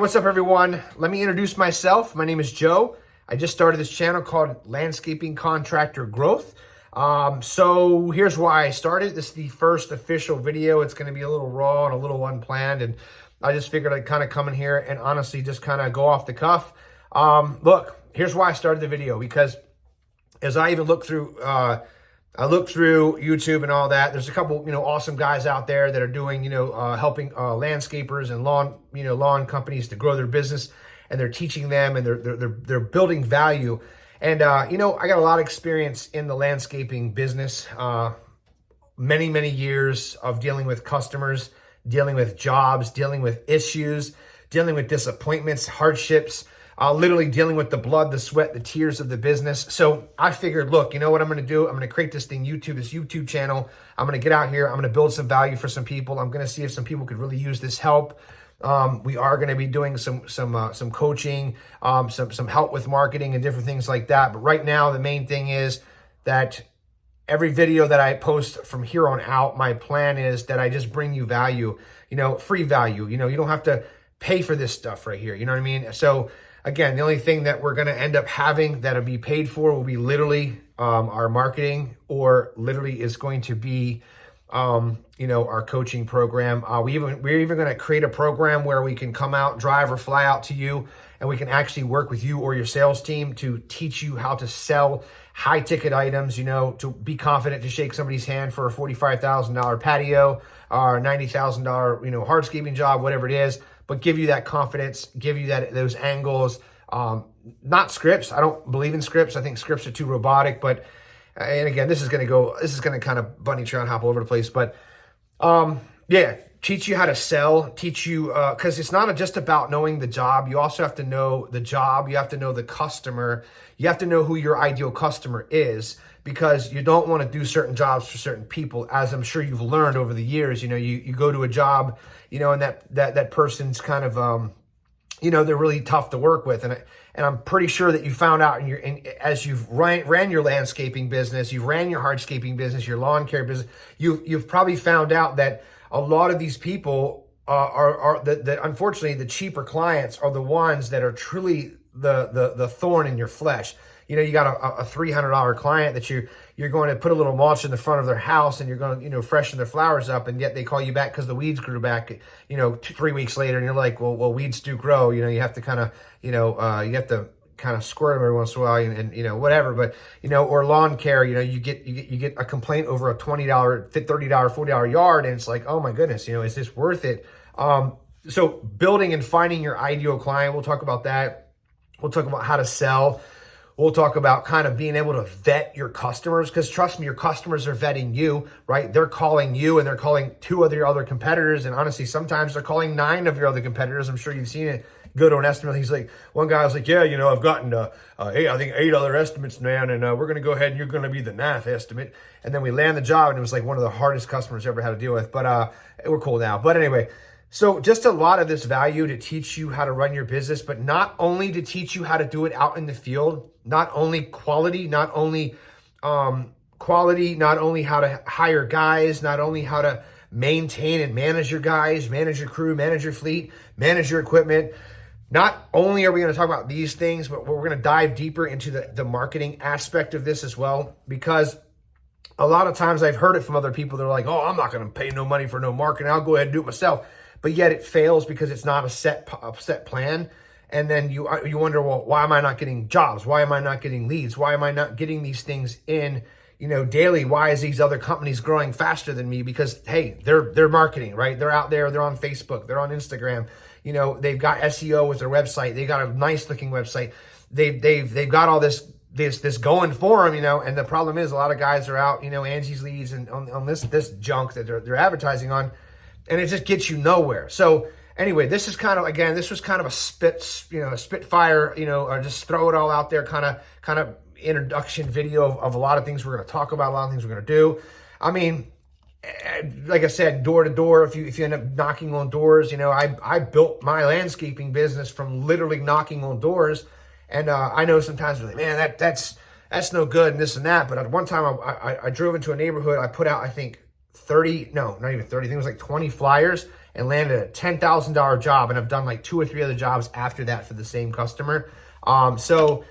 What's up, everyone? Let me introduce myself. My name is Joe. I just started this channel called Landscaping Contractor Growth. So here's why I started. This is the first official video. It's going to be a little raw and a little unplanned, and I just figured I'd kind of come in here and honestly just kind of go off the cuff. Look, here's why I started the video, because as I even look through YouTube and all that, there's a couple, awesome guys out there that are doing, helping landscapers and lawn companies to grow their business, and they're teaching them, and they're building value. And I got a lot of experience in the landscaping business, many years of dealing with customers, dealing with jobs, dealing with issues, dealing with disappointments, hardships, literally dealing with the blood, the sweat, the tears of the business. So I figured, look, you know what I'm going to do? I'm going to create this YouTube channel. I'm going to get out here. I'm going to build some value for some people. I'm going to see if some people could really use this help. We are going to be doing some coaching, some help with marketing and different things like that. But right now, the main thing is that every video that I post from here on out, my plan is that I just bring you value, free value. You don't have to pay for this stuff right here. You know what I mean? So again, the only thing that we're going to end up having that'll be paid for will be literally our marketing, or literally is going to be our coaching program. We're even going to create a program where we can come out, drive or fly out to you, and we can actually work with you or your sales team to teach you how to sell high ticket items, to be confident to shake somebody's hand for a $45,000 patio or $90,000, hardscaping job, whatever it is, but give you that confidence, give you those angles, not scripts. I don't believe in scripts. I think scripts are too robotic, but and again, this is going to kind of bunny trail and hop all over the place, but yeah, teach you how to sell, teach you, because it's not just about knowing the job. You also have to know the job. You have to know the customer. You have to know who your ideal customer is, because you don't want to do certain jobs for certain people. As I'm sure you've learned over the years, you go to a job, and that person's kind of, they're really tough to work with. And I'm pretty sure that you found out as you've ran your landscaping business, you've ran your hardscaping business, your lawn care business, you've probably found out that a lot of these people are unfortunately the cheaper clients are the ones that are truly the thorn in your flesh. You got a $300 client that you're going to put a little mulch in the front of their house, and you're going to freshen their flowers up, and yet they call you back because the weeds grew back 3 weeks later, and you're like, well weeds do grow. You have to kind of you have to kind of squirt them every once in a while, and whatever. But or lawn care, you get a complaint over a $20, $30, $40 yard, and it's like, oh my goodness, is this worth it? So building and finding your ideal client, we'll talk about that. We'll talk about how to sell. We'll talk about kind of being able to vet your customers, because trust me, your customers are vetting you, right? They're calling you, and they're calling 2 of your other competitors. And honestly, sometimes they're calling 9 of your other competitors. I'm sure you've seen it. Go to an estimate. He's like, one guy was like, yeah, I've gotten, I think 8 other estimates, man. And we're going to go ahead and you're going to be the 9th estimate. And then we land the job, and it was like one of the hardest customers I ever had to deal with. But we're cool now. But anyway, so just a lot of this value to teach you how to run your business, but not only to teach you how to do it out in the field, not only quality, not only how to hire guys, not only how to maintain and manage your guys, manage your crew, manage your fleet, manage your equipment. Not only are we going to talk about these things, but we're going to dive deeper into the marketing aspect of this as well, because a lot of times I've heard it from other people. They're like, oh, I'm not going to pay no money for no marketing. I'll go ahead and do it myself. But yet it fails because it's not a set plan. And then you wonder, well, why am I not getting jobs? Why am I not getting leads? Why am I not getting these things in, daily? Why is these other companies growing faster than me? Because, hey, they're marketing, right? They're out there. They're on Facebook. They're on Instagram. They've got SEO with their website. They got a nice looking website. They've got all this going for them, and the problem is a lot of guys are out, Angie's Leads and on this junk that they're advertising on, and it just gets you nowhere. So anyway, this was kind of a spitfire, or just throw it all out there kind of introduction video of a lot of things we're going to talk about, a lot of things we're going to do. I mean, like I said, door to door, if you end up knocking on doors, I built my landscaping business from literally knocking on doors. And I know sometimes they're like, man, that's no good and this and that. But at one time I drove into a neighborhood, I put out, I think 30, no, not even 30, I think it was like 20 flyers. and landed a $10,000 job, and I've done like 2 or 3 other jobs after that for the same customer. So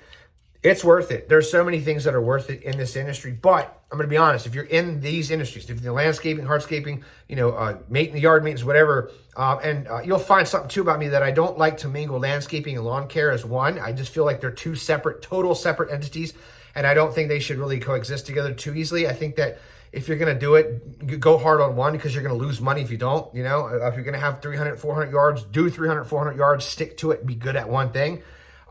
it's worth it. There's so many things that are worth it in this industry, but I'm going to be honest. If you're in these industries, if you're landscaping, hardscaping, the yard maintenance, whatever, and you'll find something too about me that I don't like to mingle landscaping and lawn care as one. I just feel like they're two separate, total separate entities, and I don't think they should really coexist together too easily. I think that if you're going to do it, go hard on one, because you're going to lose money if you don't. If you're going to have 300, 400 yards, do 300, 400 yards, stick to it, be good at one thing.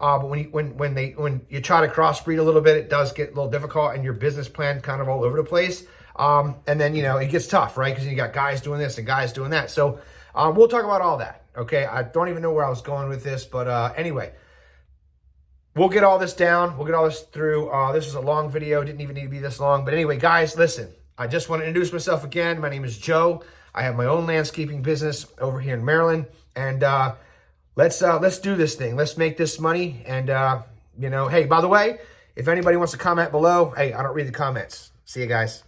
But when you try to crossbreed a little bit, it does get a little difficult, and your business plan kind of all over the place. And then, it gets tough, right? Because you got guys doing this and guys doing that. So we'll talk about all that, okay? I don't even know where I was going with this, but anyway, we'll get all this down. We'll get all this through. This was a long video. Didn't even need to be this long. But anyway, guys, listen, I just want to introduce myself again. My name is Joe. I have my own landscaping business over here in Maryland, and let's do this thing. Let's make this money. And hey, by the way, if anybody wants to comment below, hey, I don't read the comments. See you guys.